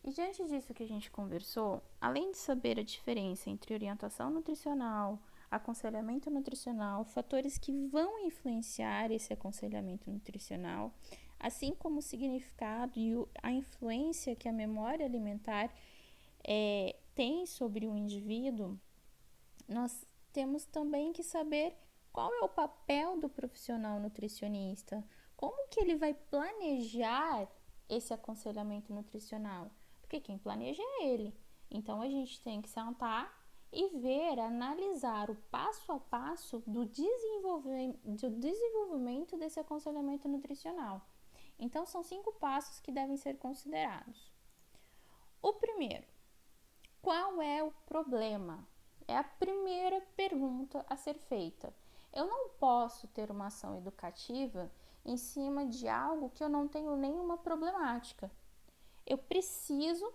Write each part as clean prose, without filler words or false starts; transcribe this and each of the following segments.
E diante disso que a gente conversou, além de saber a diferença entre orientação nutricional, aconselhamento nutricional, fatores que vão influenciar esse aconselhamento nutricional, assim como o significado e a influência que a memória alimentar tem sobre o indivíduo, nós temos também que saber qual é o papel do profissional nutricionista, como que ele vai planejar esse aconselhamento nutricional, porque quem planeja é ele. Então a gente tem que sentar e ver, analisar o passo a passo do desenvolvimento desse aconselhamento nutricional. Então são 5 passos que devem ser considerados. O primeiro, qual é o problema? É a primeira pergunta a ser feita. Eu não posso ter uma ação educativa em cima de algo que eu não tenho nenhuma problemática. Eu preciso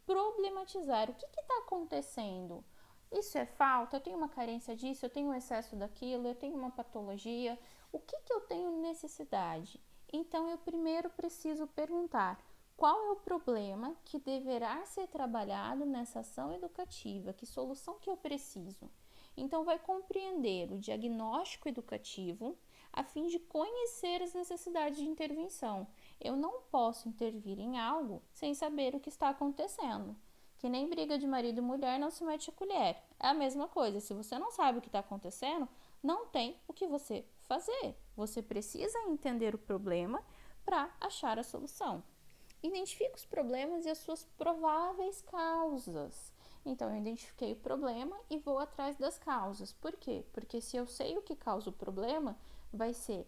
problematizar. O que está acontecendo? Isso é falta? Eu tenho uma carência disso? Eu tenho um excesso daquilo? Eu tenho uma patologia? O que eu tenho necessidade? Então, eu primeiro preciso perguntar qual é o problema que deverá ser trabalhado nessa ação educativa? Que solução que eu preciso? Então, vai compreender o diagnóstico educativo a fim de conhecer as necessidades de intervenção. Eu não posso intervir em algo sem saber o que está acontecendo. Que nem briga de marido e mulher não se mete a colher. É a mesma coisa. Se você não sabe o que está acontecendo, não tem o que você fazer. Você precisa entender o problema para achar a solução. Identifique os problemas e as suas prováveis causas. Então, eu identifiquei o problema e vou atrás das causas. Por quê? Porque se eu sei o que causa o problema, vai ser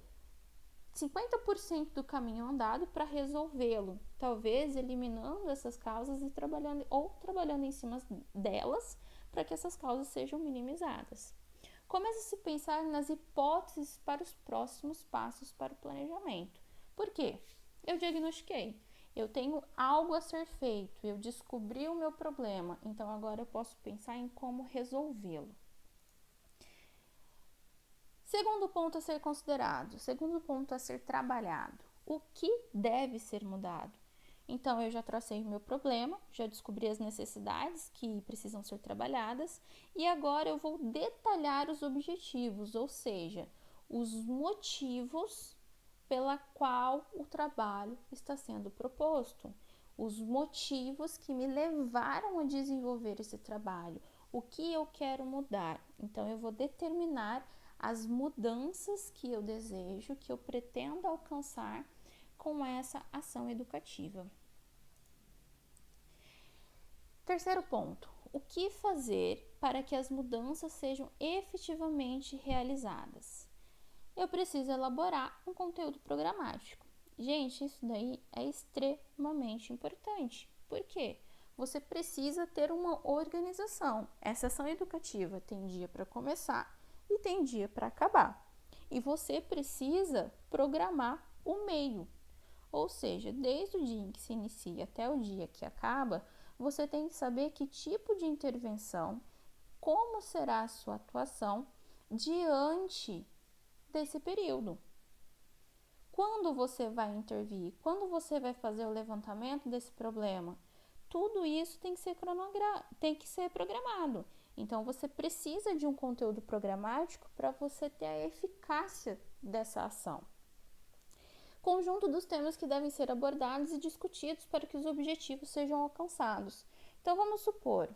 50% do caminho andado para resolvê-lo, talvez eliminando essas causas e trabalhando em cima delas para que essas causas sejam minimizadas. Comece a se pensar nas hipóteses para os próximos passos para o planejamento. Por quê? Eu diagnostiquei, eu tenho algo a ser feito, eu descobri o meu problema, então agora eu posso pensar em como resolvê-lo. Segundo ponto a ser considerado, segundo ponto a ser trabalhado, o que deve ser mudado? Então, eu já tracei o meu problema, já descobri as necessidades que precisam ser trabalhadas e agora eu vou detalhar os objetivos, ou seja, os motivos pela qual o trabalho está sendo proposto, os motivos que me levaram a desenvolver esse trabalho, o que eu quero mudar. Então, eu vou determinar as mudanças que eu desejo, que eu pretendo alcançar com essa ação educativa. Terceiro ponto, o que fazer para que as mudanças sejam efetivamente realizadas? Eu preciso elaborar um conteúdo programático. Gente, isso daí é extremamente importante. Por quê? Você precisa ter uma organização. Essa ação educativa tem dia para começar e tem dia para acabar. E você precisa programar o meio. Ou seja, desde o dia em que se inicia até o dia que acaba, você tem que saber que tipo de intervenção, como será a sua atuação diante desse período. Quando você vai intervir? Quando você vai fazer o levantamento desse problema? Tudo isso tem que ser programado. Então, você precisa de um conteúdo programático para você ter a eficácia dessa ação. Conjunto dos temas que devem ser abordados e discutidos para que os objetivos sejam alcançados. Então, vamos supor,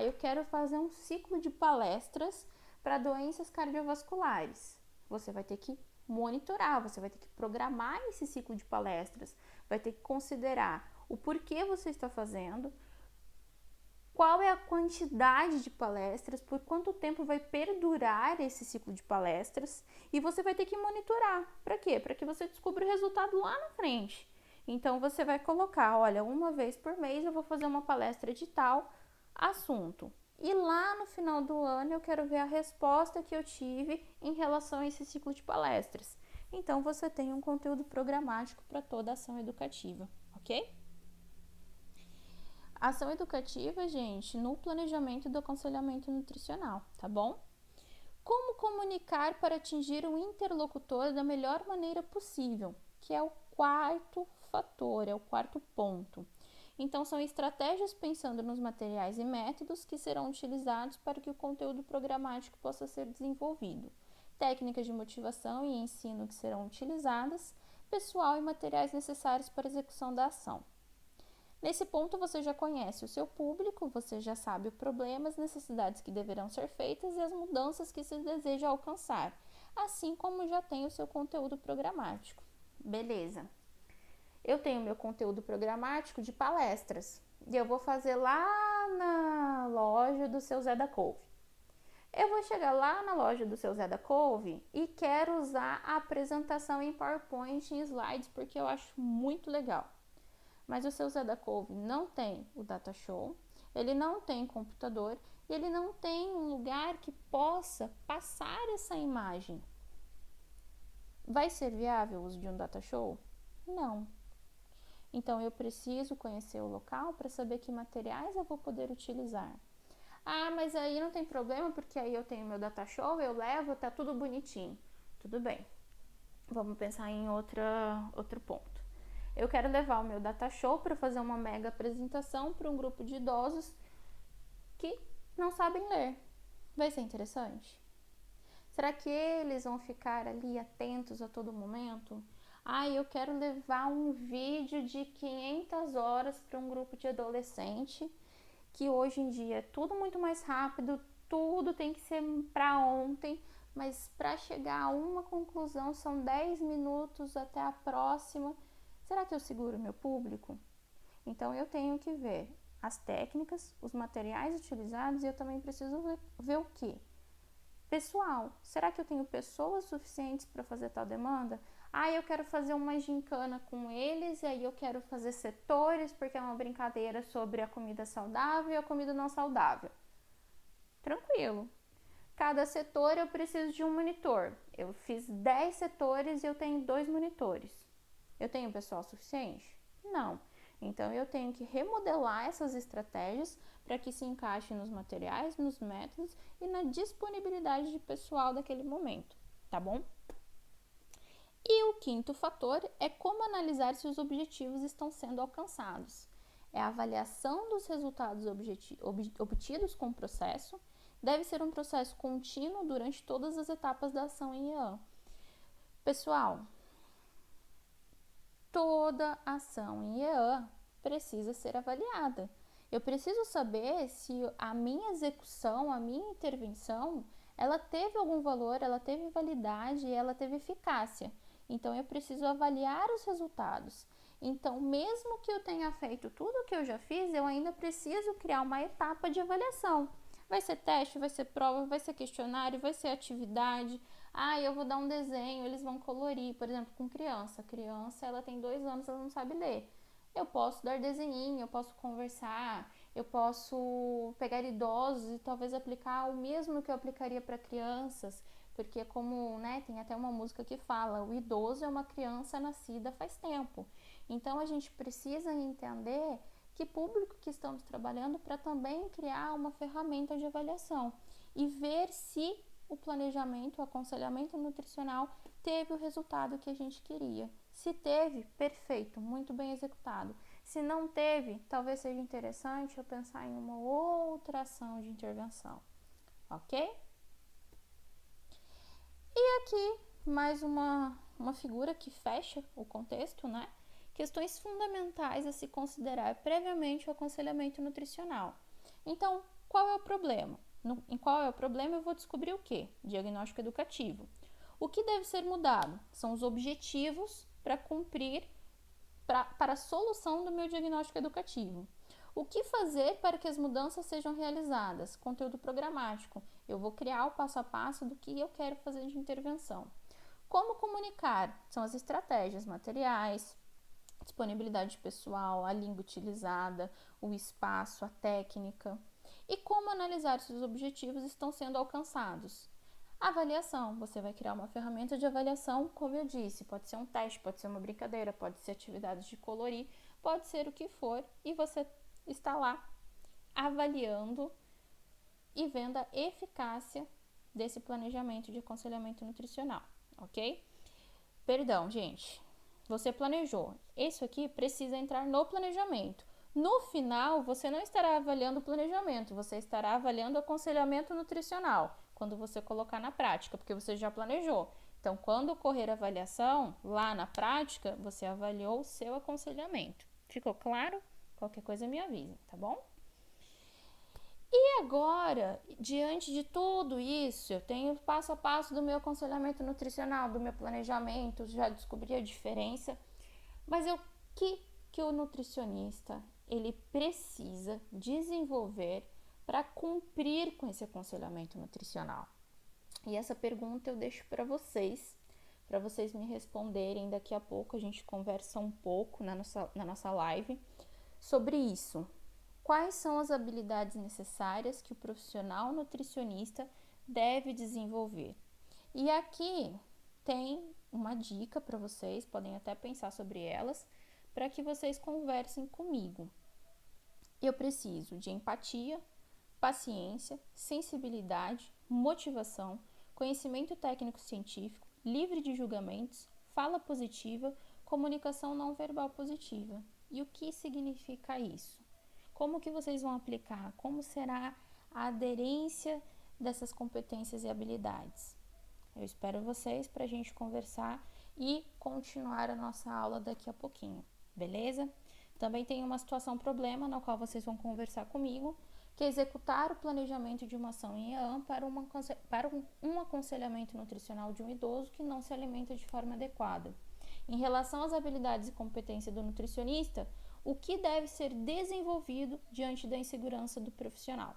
eu quero fazer um ciclo de palestras para doenças cardiovasculares. Você vai ter que monitorar, você vai ter que programar esse ciclo de palestras, vai ter que considerar o porquê você está fazendo, qual é a quantidade de palestras, por quanto tempo vai perdurar esse ciclo de palestras, e você vai ter que monitorar. Para quê? Para que você descubra o resultado lá na frente. Então, você vai colocar, olha, uma vez por mês eu vou fazer uma palestra de tal assunto. E lá no final do ano eu quero ver a resposta que eu tive em relação a esse ciclo de palestras. Então, você tem um conteúdo programático para toda a ação educativa, ok? Ação educativa, gente, no planejamento do aconselhamento nutricional, tá bom? Como comunicar para atingir o interlocutor da melhor maneira possível, que é o quarto fator, é o quarto ponto. Então, são estratégias pensando nos materiais e métodos que serão utilizados para que o conteúdo programático possa ser desenvolvido, técnicas de motivação e ensino que serão utilizadas, pessoal e materiais necessários para a execução da ação. Nesse ponto, você já conhece o seu público, você já sabe o problema, as necessidades que deverão ser feitas e as mudanças que se deseja alcançar, assim como já tem o seu conteúdo programático. Beleza. Eu tenho meu conteúdo programático de palestras e eu vou fazer lá na loja do seu Zé da Couve. Eu vou chegar lá na loja do seu Zé da Couve e quero usar a apresentação em PowerPoint em slides porque eu acho muito legal. Mas o seu Zé da Couve não tem o data show, ele não tem computador e ele não tem um lugar que possa passar essa imagem. Vai ser viável o uso de um data show? Não. Então eu preciso conhecer o local para saber que materiais eu vou poder utilizar. Ah, mas aí não tem problema porque aí eu tenho meu data show, eu levo, tá tudo bonitinho. Tudo bem. Vamos pensar em outro ponto. Eu quero levar o meu data show para fazer uma mega apresentação para um grupo de idosos que não sabem ler. Vai ser interessante? Será que eles vão ficar ali atentos a todo momento? Ah, eu quero levar um vídeo de 500 horas para um grupo de adolescente, que hoje em dia é tudo muito mais rápido, tudo tem que ser para ontem, mas para chegar a uma conclusão são 10 minutos até a próxima. Será que eu seguro meu público? Então eu tenho que ver as técnicas, os materiais utilizados e eu também preciso ver o quê? Pessoal, será que eu tenho pessoas suficientes para fazer tal demanda? Ah, eu quero fazer uma gincana com eles e aí eu quero fazer setores porque é uma brincadeira sobre a comida saudável e a comida não saudável. Tranquilo. Cada setor eu preciso de um monitor. Eu fiz 10 setores e eu tenho 2 monitores. Eu tenho pessoal suficiente? Não. Então eu tenho que remodelar essas estratégias para que se encaixe nos materiais, nos métodos e na disponibilidade de pessoal daquele momento, tá bom? E o quinto fator é como analisar se os objetivos estão sendo alcançados. É a avaliação dos resultados obtidos com o processo. Deve ser um processo contínuo durante todas as etapas da ação em IAM. Pessoal, toda ação em IAM precisa ser avaliada. Eu preciso saber se a minha execução, a minha intervenção, ela teve algum valor, ela teve validade, ela teve eficácia. Então, eu preciso avaliar os resultados. Então, mesmo que eu tenha feito tudo o que eu já fiz, eu ainda preciso criar uma etapa de avaliação. Vai ser teste, vai ser prova, vai ser questionário, vai ser atividade. Ah, eu vou dar um desenho, eles vão colorir, por exemplo, com criança. A criança, ela tem 2 anos, ela não sabe ler. Eu posso dar desenho, eu posso conversar, eu posso pegar idosos e talvez aplicar o mesmo que eu aplicaria para crianças, porque como, né, tem até uma música que fala, o idoso é uma criança nascida faz tempo. Então a gente precisa entender que público que estamos trabalhando para também criar uma ferramenta de avaliação e ver se o planejamento, o aconselhamento nutricional teve o resultado que a gente queria. Se teve, perfeito, muito bem executado. Se não teve, talvez seja interessante eu pensar em uma outra ação de intervenção, ok? E aqui, mais uma figura que fecha o contexto, né? Questões fundamentais a se considerar previamente o aconselhamento nutricional. Então, qual é o problema? Em qual é o problema eu vou descobrir o quê? Diagnóstico educativo. O que deve ser mudado? São os objetivos para cumprir para a solução do meu diagnóstico educativo. O que fazer para que as mudanças sejam realizadas? Conteúdo programático. Eu vou criar o passo a passo do que eu quero fazer de intervenção. Como comunicar? São as estratégias, materiais, disponibilidade pessoal, a língua utilizada, o espaço, a técnica. E como analisar se os objetivos estão sendo alcançados? Avaliação. Você vai criar uma ferramenta de avaliação, como eu disse, pode ser um teste, pode ser uma brincadeira, pode ser atividades de colorir, pode ser o que for, e você está lá avaliando e vendo a eficácia desse planejamento de aconselhamento nutricional, ok? Perdão, gente. Você planejou. Isso aqui precisa entrar no planejamento. No final, você não estará avaliando o planejamento, você estará avaliando o aconselhamento nutricional, quando você colocar na prática, porque você já planejou. Então, quando ocorrer a avaliação, lá na prática, você avaliou o seu aconselhamento. Ficou claro? Qualquer coisa me avisa, tá bom? E agora, diante de tudo isso, eu tenho passo a passo do meu aconselhamento nutricional, do meu planejamento, já descobri a diferença, mas o que o nutricionista ele precisa desenvolver para cumprir com esse aconselhamento nutricional? E essa pergunta eu deixo para vocês me responderem. Daqui a pouco a gente conversa um pouco na nossa live sobre isso. Quais são as habilidades necessárias que o profissional nutricionista deve desenvolver? E aqui tem uma dica para vocês, podem até pensar sobre elas, para que vocês conversem comigo. Eu preciso de empatia, paciência, sensibilidade, motivação, conhecimento técnico-científico, livre de julgamentos, fala positiva, comunicação não verbal positiva. E o que significa isso? Como que vocês vão aplicar? Como será a aderência dessas competências e habilidades? Eu espero vocês para a gente conversar e continuar a nossa aula daqui a pouquinho, beleza? Também tem uma situação problema na qual vocês vão conversar comigo, que é executar o planejamento de uma ação em EAM para um aconselhamento nutricional de um idoso que não se alimenta de forma adequada. Em relação às habilidades e competência do nutricionista, o que deve ser desenvolvido diante da insegurança do profissional?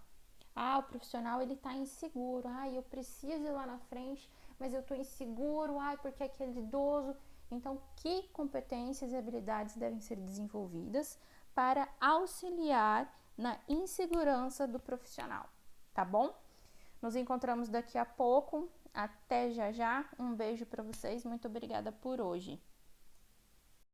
O profissional ele está inseguro, eu preciso ir lá na frente, mas eu estou inseguro, porque aquele idoso. Então, que competências e habilidades devem ser desenvolvidas para auxiliar na insegurança do profissional, tá bom? Nos encontramos daqui a pouco. Até já já. Um beijo para vocês. Muito obrigada por hoje.